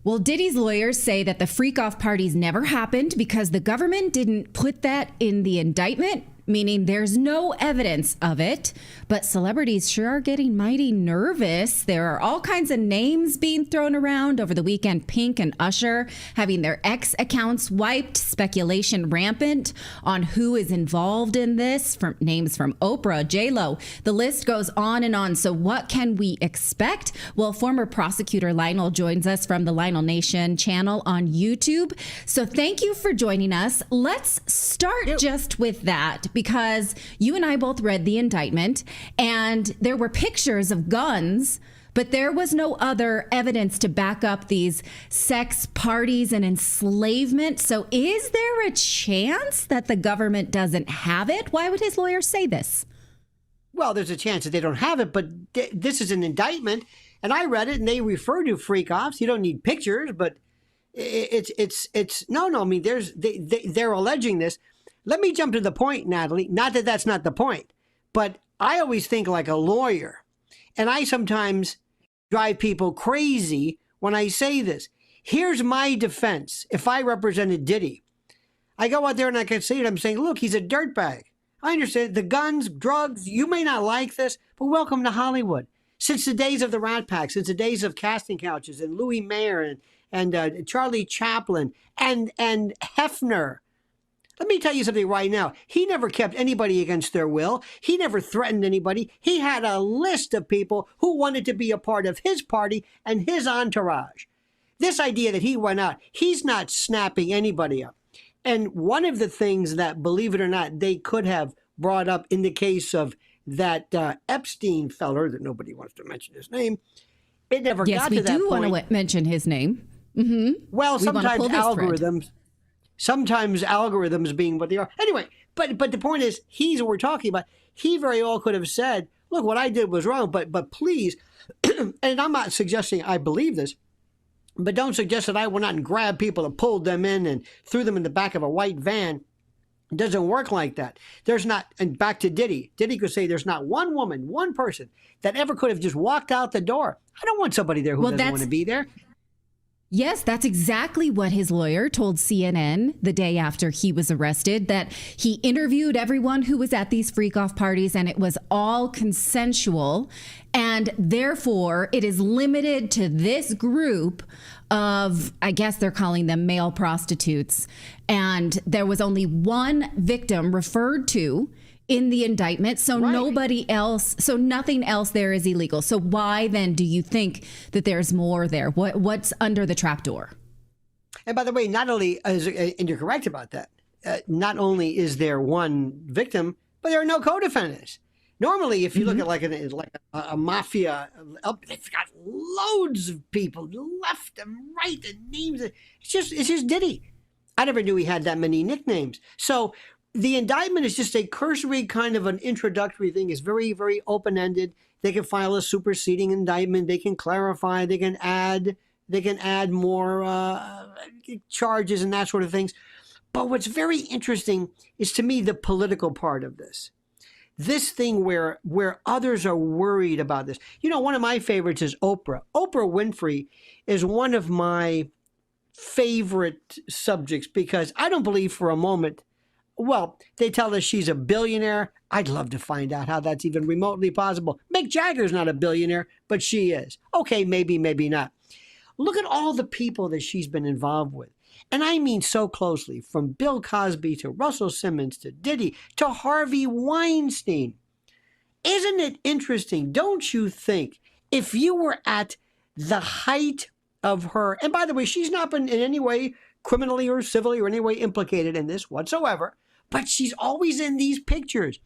Well, Diddy's lawyers say that the freak-off parties never happened because the government didn't put that in the indictment, meaning there's no evidence of it. But celebrities sure are getting mighty nervous. There are all kinds of names being thrown around over the weekend. Pink and Usher having their X accounts wiped, speculation rampant on who is involved in this, from names from Oprah, J-Lo. The list goes on and on. So what can we expect? Well, former prosecutor Lionel joins us from the Lionel Nation channel on YouTube. So thank you for joining us. Let's start just with that, because you and I both read the indictment and there were pictures of guns, but there was no other evidence to back up these sex parties and enslavement. So is there a chance that the government doesn't have it? Why would his lawyer say this? Well, there's a chance that they don't have it, but this is an indictment, and I read it, and they refer to freak-offs. You don't need pictures, but it's no. I mean, they're alleging this. Let me jump to the point, Natali. Not that that's not the point, but I always think like a lawyer, and I sometimes drive people crazy when I say this. Here's my defense. If I represented Diddy, I go out there and I can say it. I'm saying, look, he's a dirtbag. I understand the guns, drugs. You may not like this, but welcome to Hollywood. Since the days of the Rat Pack, since the days of casting couches and Louis Mayer and Charlie Chaplin and Hefner. Let me tell you something right now. He never kept anybody against their will. He never threatened anybody. He had a list of people who wanted to be a part of his party and his entourage. This idea that he went out, he's not snapping anybody up. And one of the things that, believe it or not, they could have brought up in the case of that Epstein feller that nobody wants to mention his name, it never got to that point. Yes, we do want to mention his name. Mm-hmm. Well, sometimes algorithms being what they are. Anyway, but the point is, he's what we're talking about. He very well could have said, look, what I did was wrong, but please, and I'm not suggesting I believe this, but don't suggest that I went out and grabbed people and pulled them in and threw them in the back of a white van. It doesn't work like that. There's not, and back to Diddy. Diddy could say there's not one woman, one person that ever could have just walked out the door. I don't want somebody there who doesn't want to be there. Yes, that's exactly what his lawyer told CNN the day after he was arrested, that he interviewed everyone who was at these freak-off parties and it was all consensual. And therefore, it is limited to this group of, I guess they're calling them male prostitutes. And there was only one victim referred to in the indictment. So nobody else, so nothing else there is illegal. So why then do you think that there's more there? What's under the trapdoor? And by the way, not only is, and you're correct about that, not only is there one victim, but there are no co-defendants. Normally, if you look at like a mafia, they've got loads of people left and right and names. It's just Diddy. I never knew he had that many nicknames. So the indictment is just a cursory kind of an introductory thing. It's very, very open-ended. They can file a superseding indictment. They can clarify. They can add more charges and that sort of things. But what's very interesting is, to me, the political part of this. This thing where others are worried about this. You know, one of my favorites is Oprah. Oprah Winfrey is one of my favorite subjects because I don't believe for a moment. Well, they tell us she's a billionaire. I'd love to find out how that's even remotely possible. Mick Jagger's not a billionaire, but she is. Okay, maybe, maybe not. Look at all the people that she's been involved with. And I mean so closely, from Bill Cosby to Russell Simmons to Diddy to Harvey Weinstein. Isn't it interesting? Don't you think if you were at the height of her, and by the way, she's not been in any way criminally or civilly or any way implicated in this whatsoever, but she's always in these pictures.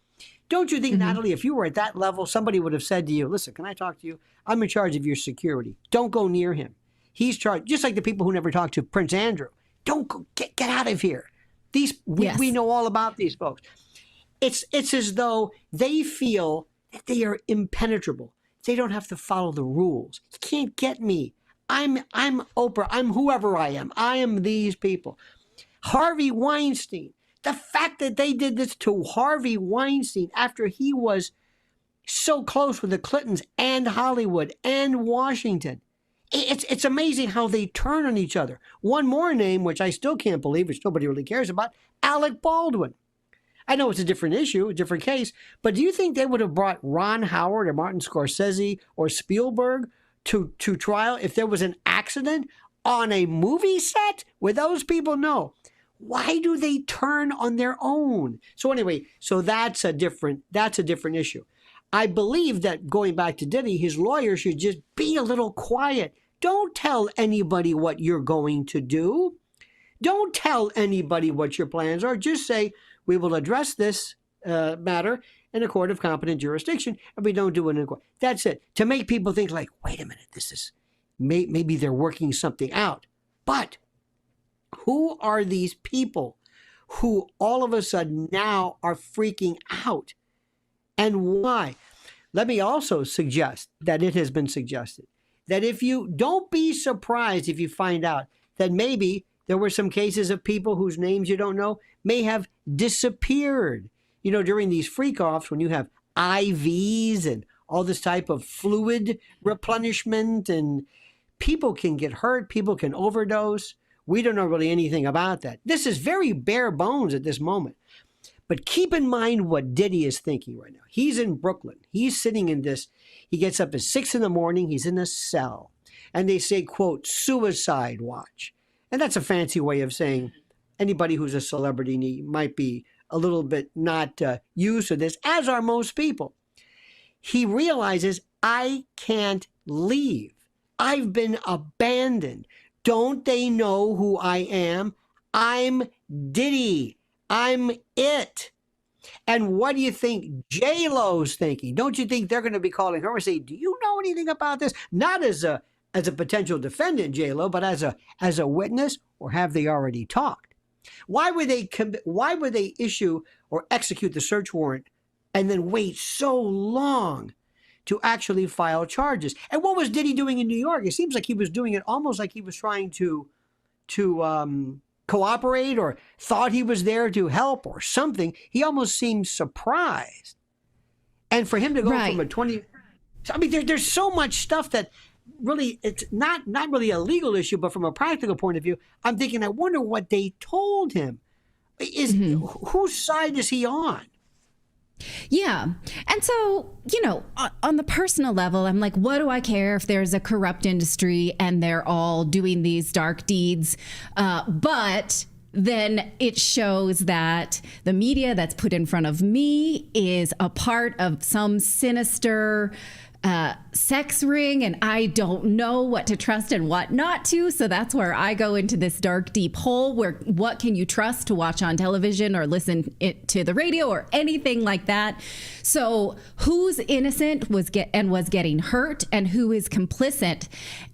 Don't you think, Natali, if you were at that level, somebody would have said to you, listen, can I talk to you? I'm in charge of your security. Don't go near him. He's charged, just like the people who never talked to Prince Andrew. Don't go, get out of here. We know all about these folks. It's as though they feel that they are impenetrable. They don't have to follow the rules. You can't get me. I'm Oprah. I'm whoever I am. I am these people. Harvey Weinstein. The fact that they did this to Harvey Weinstein after he was so close with the Clintons and Hollywood and Washington. It's amazing how they turn on each other. One more name, which I still can't believe, which nobody really cares about, Alec Baldwin. I know it's a different issue, a different case, but do you think they would have brought Ron Howard or Martin Scorsese or Spielberg to trial if there was an accident on a movie set with those people? No. Why do they turn on their own? So anyway, so that's a different issue. I believe that, going back to Diddy, his lawyer should just be a little quiet. Don't tell anybody what you're going to do. Don't tell anybody what your plans are. Just say, we will address this matter in a court of competent jurisdiction, and we don't do it in a court. That's it. To make people think like, wait a minute, this is, maybe they're working something out. But who are these people who all of a sudden now are freaking out? And why? Let me also suggest that it has been suggested that if you don't be surprised if you find out that maybe there were some cases of people whose names you don't know may have disappeared. You know, during these freak-offs, when you have IVs and all this type of fluid replenishment, and people can get hurt, people can overdose. We don't know really anything about that. This is very bare bones at this moment. But keep in mind what Diddy is thinking right now. He's in Brooklyn. He's sitting in this. He gets up at 6 a.m. He's in a cell. And they say, quote, suicide watch. And that's a fancy way of saying anybody who's a celebrity might be a little bit not used to this, as are most people. He realizes, I can't leave. I've been abandoned. Don't they know who I am? I'm Diddy. I'm it. And what do you think J-Lo's thinking? Don't you think they're going to be calling her and say, do you know anything about this? Not as a potential defendant, J-Lo, but as a witness, or have they already talked? Why would they issue or execute the search warrant and then wait so long to actually file charges? And what was Diddy doing in New York? It seems like he was doing it almost like he was trying to cooperate, or thought he was there to help or something. He almost seemed surprised. And for him to go from a 20, I mean, there's so much stuff that really, it's not really a legal issue, but from a practical point of view, I'm thinking, I wonder what they told him. Whose side is he on? Yeah. And so, you know, on the personal level, I'm like, what do I care if there's a corrupt industry and they're all doing these dark deeds? But then it shows that the media that's put in front of me is a part of some sinister sex ring, and I don't know what to trust and what not to. So that's where I go into this dark, deep hole where what can you trust to watch on television or listen to the radio or anything like that. So who's innocent was getting hurt, and who is complicit?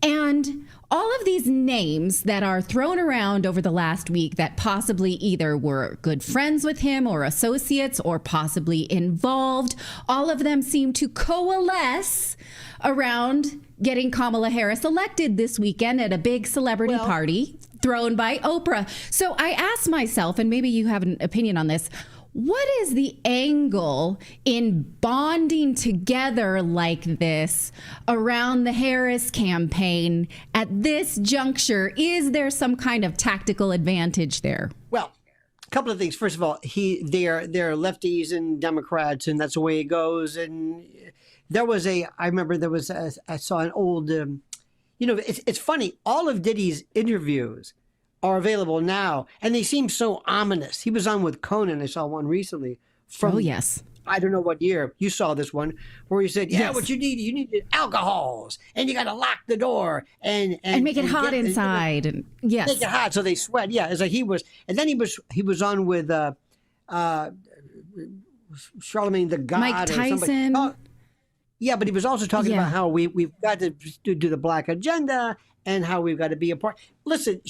And all of these names that are thrown around over the last week that possibly either were good friends with him or associates or possibly involved, all of them seem to coalesce around getting Kamala Harris elected this weekend at a big celebrity party thrown by Oprah. So I asked myself, and maybe you have an opinion on this, what is the angle in bonding together like this around the Harris campaign at this juncture? Is there some kind of tactical advantage there? Well, a couple of things. First of all, they're lefties and Democrats, and that's the way it goes. And I saw an old, it's funny. All of Diddy's interviews are available now, and they seem so ominous. He was on with Conan. I saw one recently from, I don't know what year. You saw this one where he said, what you need alcohols, and you got to lock the door and make it hot inside. And make it hot so they sweat. Yeah, it's like he was on with Charlemagne the God, Mike Tyson. Yeah, but he was also talking about how we've got to do the black agenda and how we've got to be a part. Listen,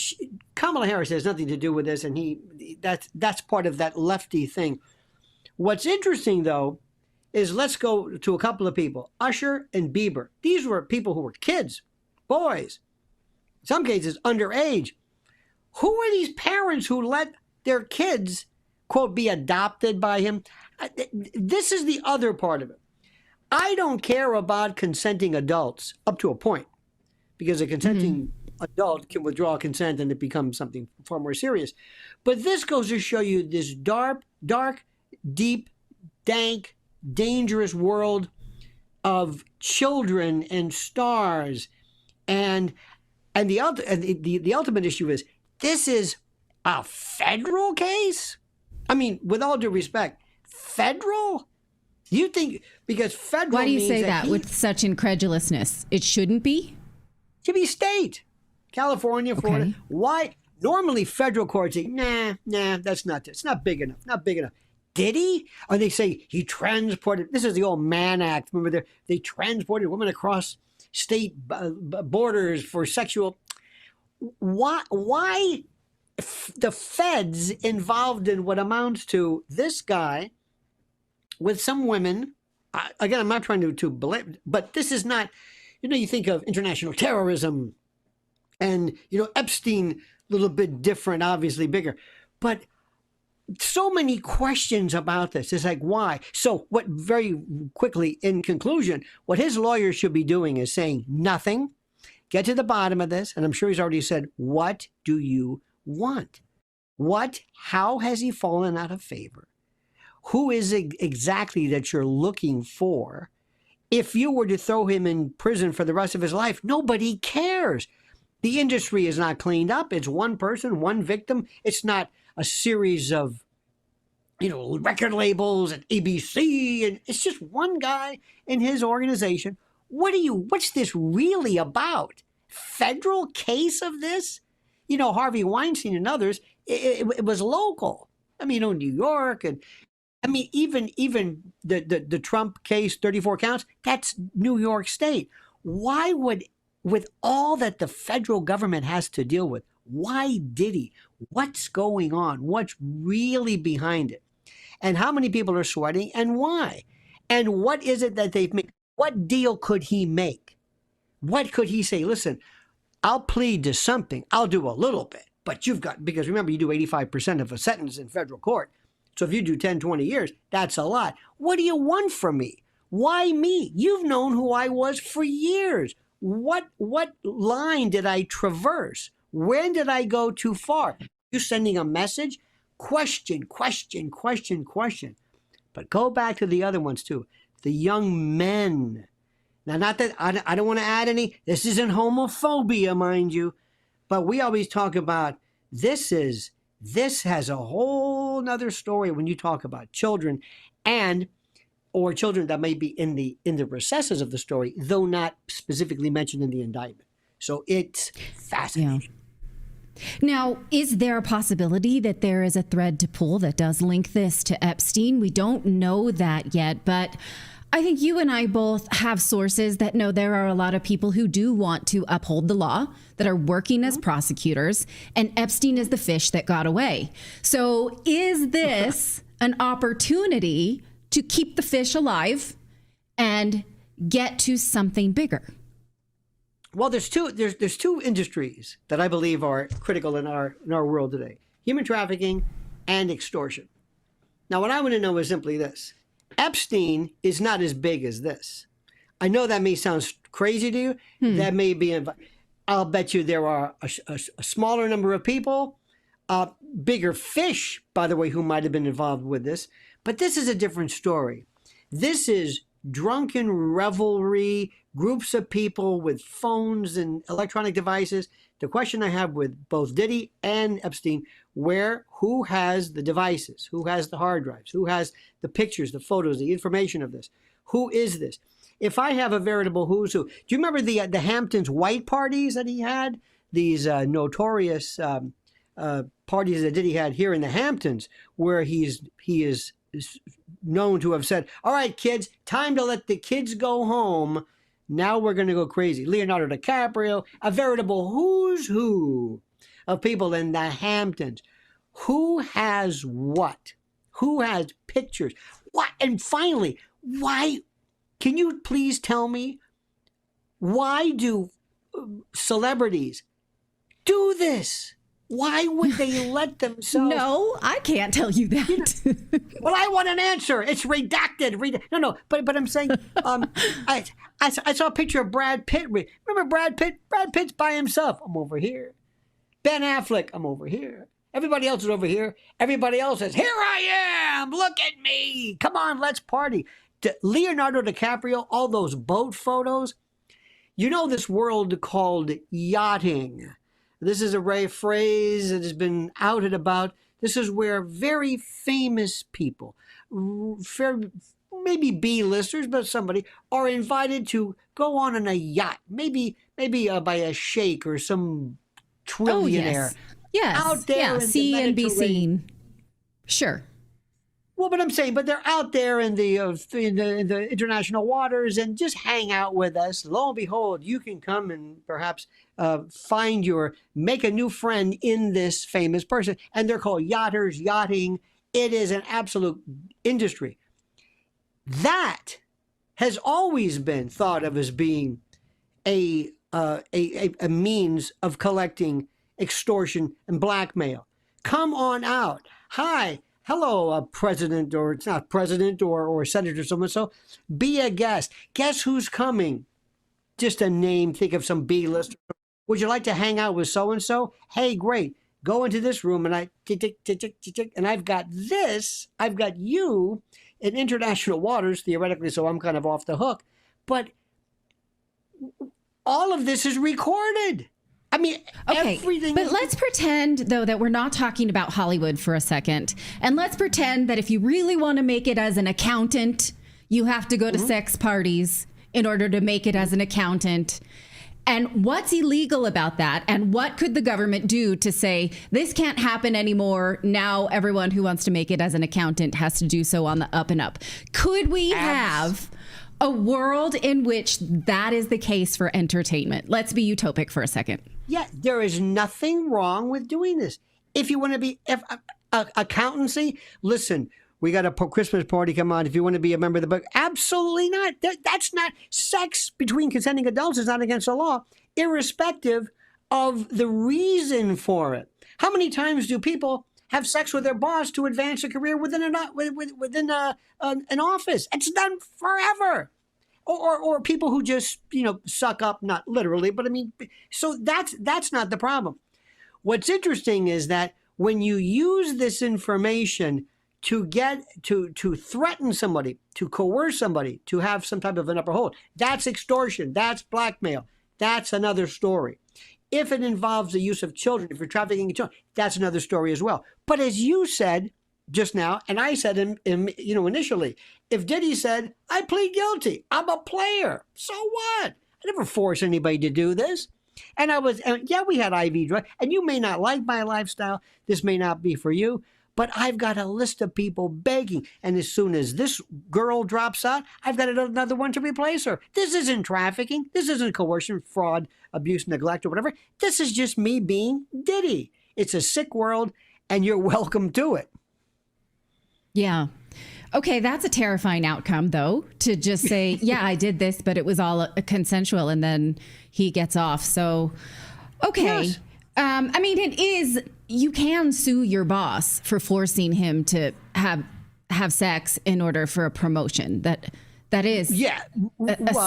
Kamala Harris has nothing to do with this, and that's part of that lefty thing. What's interesting, though, is let's go to a couple of people. Usher and Bieber. These were people who were kids, boys, in some cases underage. Who are these parents who let their kids, quote, be adopted by him? This is the other part of it. I don't care about consenting adults up to a point. because a consenting adult can withdraw consent and it becomes something far more serious. But this goes to show you this dark, deep, dank, dangerous world of children and stars. And the ultimate issue is, this is a federal case? I mean, with all due respect, federal? You think, because federal Why do you means say that with such incredulousness? It shouldn't be? It should be state. California, Florida. Okay. Why? Normally federal courts say, nah, that's not it. It's not big enough. Not big enough. Did he? Or they say he transported, this is the old Mann Act. Remember, they transported women across state borders for sexual. Why the feds involved in what amounts to this guy with some women? Again, I'm not trying to blame, but this is not, you think of international terrorism and, Epstein, a little bit different, obviously bigger, but so many questions about this. It's like, why? So what, very quickly, in conclusion, what his lawyers should be doing is saying nothing, get to the bottom of this. And I'm sure he's already said, what do you want? How has he fallen out of favor? Who is it exactly that you're looking for? If you were to throw him in prison for the rest of his life, nobody cares. The industry is not cleaned up. It's one person, one victim. It's not a series of, record labels and ABC, and it's just one guy in his organization. What's this really about? Federal case of this? Harvey Weinstein and others, it was local. I mean, New York, and I mean, even the Trump case, 34 counts, that's New York State. Why would, with all that the federal government has to deal with, why Diddy? What's going on? What's really behind it? And how many people are sweating, and why? And what is it that they've made? What deal could he make? What could he say? Listen, I'll plead to something. I'll do a little bit, but because remember, you do 85% of a sentence in federal court. So if you do 10, 20 years, that's a lot. What do you want from me? Why me? You've known who I was for years. What line did I traverse? When did I go too far? You sending a message? Question. But go back to the other ones too. The young men. Now, not that I don't want to add any. This isn't homophobia, mind you. But we always talk about this has a whole nother story when you talk about children or children that may be in the recesses of the story, though not specifically mentioned in the indictment. So it's fascinating. Yeah. Now, is there a possibility that there is a thread to pull that does link this to Epstein? We don't know that yet, but I think you and I both have sources that know there are a lot of people who do want to uphold the law, that are working as prosecutors, and Epstein is the fish that got away. So is this an opportunity to keep the fish alive and get to something bigger? Well, there's two industries that I believe are critical in our world today: human trafficking and extortion. Now, what I want to know is simply this: Epstein is not as big as this. I know that may sound crazy to you. That may be. I'll bet you there are a smaller number of people, bigger fish, by the way, who might have been involved with this. But this is a different story. This is drunken revelry, groups of people with phones and electronic devices. The question I have with both Diddy and Epstein, who has the devices? Who has the hard drives? Who has the pictures, the photos, the information of this? Who is this? If I have a veritable who's who, do you remember the Hamptons white parties that he had? These notorious parties that Diddy had here in the Hamptons, where he is known to have said, all right, kids, time to let the kids go home. Now we're going to go crazy. Leonardo DiCaprio, a veritable who's who of people in the Hamptons. Who has what? Who has pictures? What? And finally, why? Can you please tell me, why do celebrities do this? Why would they let themselves? No, I can't tell you that. Well, I want an answer. It's redacted. No. But I'm saying, I saw a picture of Brad Pitt. Remember Brad Pitt? Brad Pitt's by himself. I'm over here. Ben Affleck. I'm over here. Everybody else is over here. Everybody else says, "Here I am. Look at me. Come on, let's party." Leonardo DiCaprio, all those boat photos. You know this world called yachting. This is a phrase that has been outed about. This is where very famous people, maybe B-listers, but somebody, are invited to go on a yacht, maybe by a sheikh or some trillionaire. Yes. Out there in see the and be Mediterranean. seen. Sure. Well, but I'm saying, but they're out there in the international waters and just hang out with us. Lo and behold, you can come and perhaps make a new friend in this famous person. And they're called yachters, yachting. It is an absolute industry. That has always been thought of as being a means of collecting extortion and blackmail. Come on out. Hi. Hello, president, or it's not president, or senator, so-and-so. Be a guest. Guess who's coming? Just a name. Think of some B-list. Would you like to hang out with so-and-so? Hey, great. Go into this room, and and I've got this. I've got you in international waters, theoretically, so I'm kind of off the hook. But all of this is recorded. I mean, okay, everything. But let's pretend, though, that we're not talking about Hollywood for a second. And let's pretend that if you really want to make it as an accountant, you have to go to sex parties in order to make it as an accountant. And what's illegal about that? And what could the government do to say, this can't happen anymore? Now everyone who wants to make it as an accountant has to do so on the up and up. Could we have a world in which that is the case for entertainment? Let's be utopic for a second. Yeah, there is nothing wrong with doing this. If you want to be accountancy, listen, we got a Christmas party, come on. If you want to be a member of the book, absolutely not. That's not sex between consenting adults is not against the law, irrespective of the reason for it. How many times do people have sex with their boss to advance a career within an office? It's done forever. Or people who just, suck up, not literally, but I mean, so that's not the problem. What's interesting is that when you use this information to threaten somebody, to coerce somebody, to have some type of an upper hold, that's extortion, that's blackmail, that's another story. If it involves the use of children, if you're trafficking children, that's another story as well. But as you said just now, and I said initially, if Diddy said, I plead guilty, I'm a player, so what? I never force anybody to do this. And we had IV drugs, and you may not like my lifestyle, this may not be for you, but I've got a list of people begging, and as soon as this girl drops out, I've got another one to replace her. This isn't trafficking, this isn't coercion, fraud, abuse, neglect, or whatever. This is just me being Diddy. It's a sick world, and you're welcome to it. Yeah. Okay, that's a terrifying outcome, though, to just say, yeah, I did this, but it was all consensual, and then he gets off. So, okay. Yes. I mean, it is, you can sue your boss for forcing him to have sex in order for a promotion. That is a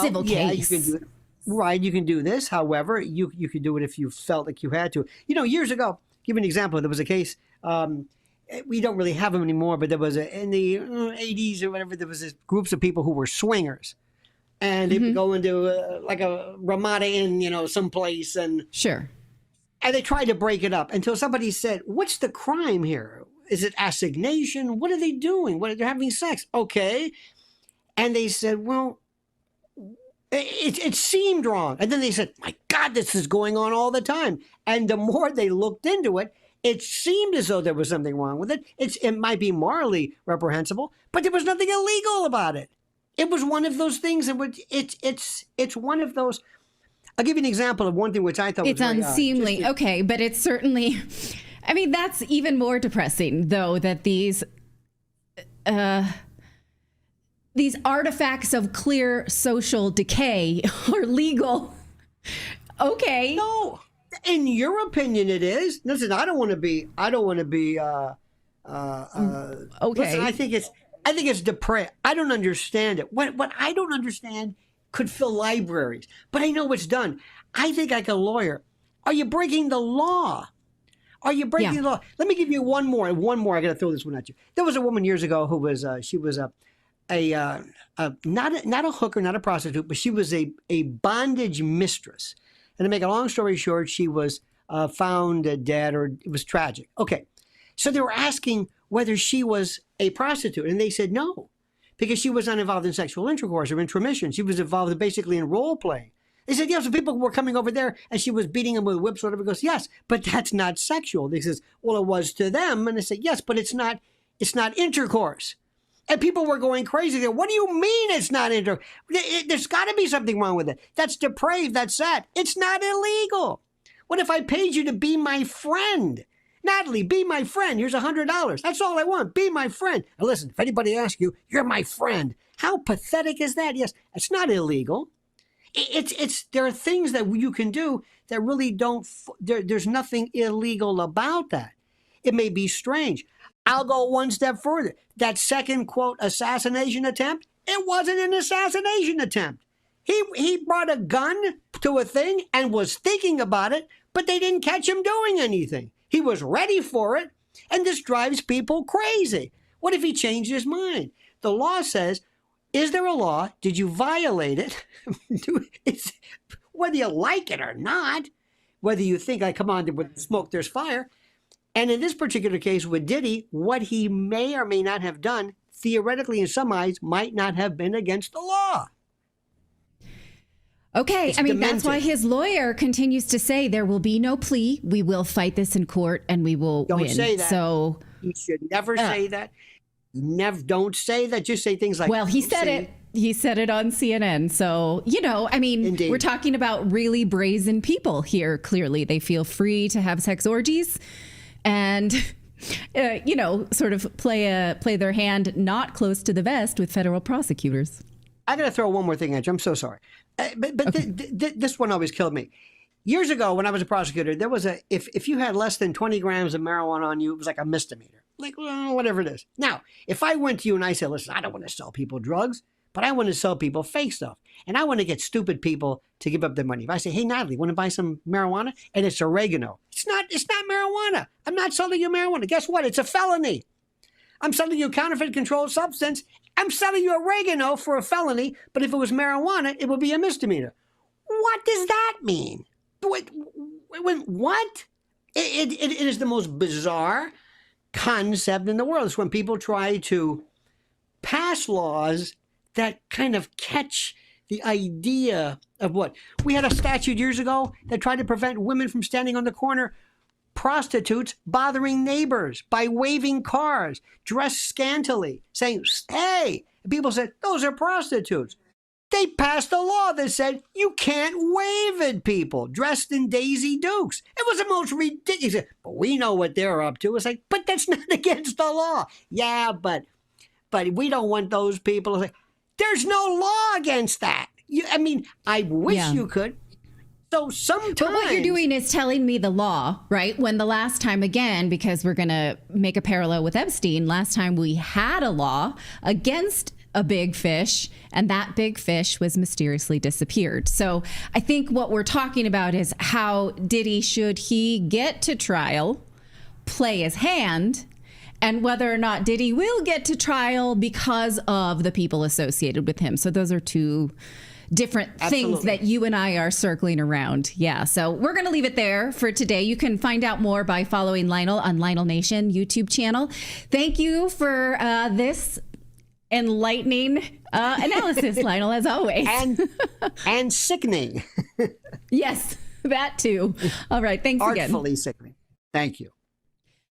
civil case. You can do it. Right, you can do this. However, you could do it if you felt like you had to. Years ago, give an example, there was a case, we don't really have them anymore, but there was in the 80s or whatever, there was this groups of people who were swingers. And they would go into like a Ramada Inn, someplace. And sure. And they tried to break it up until somebody said, what's the crime here? Is it assignation? What are they doing? They're having sex. Okay. And they said, well, it seemed wrong. And then they said, my God, this is going on all the time. And the more they looked into it, it seemed as though there was something wrong with it. It might be morally reprehensible, but there was nothing illegal about it. It was one of those things that would, it's one of those. I'll give you an example of one thing which I thought was very unseemly. Okay, but it's certainly, I mean, that's even more depressing, though, that these artifacts of clear social decay are legal. Okay. No. In your opinion, it is. Listen, I don't want to be. Okay. Listen, I think it's depraved. I don't understand it. What I don't understand could fill libraries, but I know it's done. I think like a lawyer. Are you breaking the law? Are you breaking the law? Let me give you one more. I got to throw this one at you. There was a woman years ago who was she was not a hooker, not a prostitute, but she was a bondage mistress. And to make a long story short, she was found dead, or it was tragic. Okay, so they were asking whether she was a prostitute, and they said no, because she was not involved in sexual intercourse or intromission. She was involved basically in role playing. They said, yes, so people were coming over there and she was beating them with whips or whatever. He goes, yes, but that's not sexual. They says, well, it was to them. And they said, yes, but it's not intercourse. And people were going crazy there. What do you mean it's not intercourse? There's got to be something wrong with it. That's depraved. That's sad. It's not illegal. What if I paid you to be my friend? Natali, be my friend. Here's $100. That's all I want. Be my friend. And listen, if anybody asks you, you're my friend. How pathetic is that? Yes, it's not illegal. There are things that you can do that really don't, there's nothing illegal about that. It may be strange. I'll go one step further. That second, quote, assassination attempt, it wasn't an assassination attempt. He brought a gun to a thing and was thinking about it, but they didn't catch him doing anything. He was ready for it, and this drives people crazy. What if he changed his mind? The law says, is there a law? Did you violate it? Whether you like it or not, whether you think, like, come on, with smoke, there's fire. And in this particular case with Diddy, what he may or may not have done, theoretically in some eyes, might not have been against the law. Okay. That's why his lawyer continues to say there will be no plea. We will fight this in court and we will win. Don't say that. So you should never say that. Don't say that. Just say things like, well, he said it. He said it on CNN. So, Indeed. We're talking about really brazen people here. Clearly, they feel free to have sex orgies and, sort of play their hand not close to the vest with federal prosecutors. I got to throw one more thing at you. I'm so sorry. But okay. This one always killed me. Years ago, when I was a prosecutor, there was if you had less than 20 grams of marijuana on you, it was like a misdemeanor. Like, well, whatever it is. Now, if I went to you and I said, listen, I don't want to sell people drugs, but I want to sell people fake stuff. And I want to get stupid people to give up their money. If I say, hey, Natali, want to buy some marijuana? And it's oregano. It's not marijuana. I'm not selling you marijuana. Guess what? It's a felony. I'm selling you a counterfeit controlled substance. I'm selling you oregano for a felony. But if it was marijuana, it would be a misdemeanor. What does that mean? What? It is the most bizarre concept in the world. It's when people try to pass laws that kind of catch the idea of what we had a statute years ago that tried to prevent women from standing on the corner, prostitutes bothering neighbors by waving cars, dressed scantily, saying, hey, and people said, those are prostitutes. They passed a law that said you can't wave at people dressed in Daisy Dukes. It was the most ridiculous. But we know what they're up to. It's like, but that's not against the law. Yeah, but we don't want those people. It's like, there's no law against that. I wish you could. So sometimes. But what you're doing is telling me the law, right? When the last time, again, because we're going to make a parallel with Epstein, last time we had a law against a big fish, and that big fish was mysteriously disappeared. So I think what we're talking about is how Diddy, should he get to trial, play his hand, and whether or not Diddy will get to trial because of the people associated with him. So those are two different things that you and I are circling around. Yeah. So we're going to leave it there for today. You can find out more by following Lionel on Lionel Nation YouTube channel. Thank you for this enlightening analysis, Lionel, as always. And sickening. Yes, that too. All right. Thanks again. Artfully sickening. Thank you.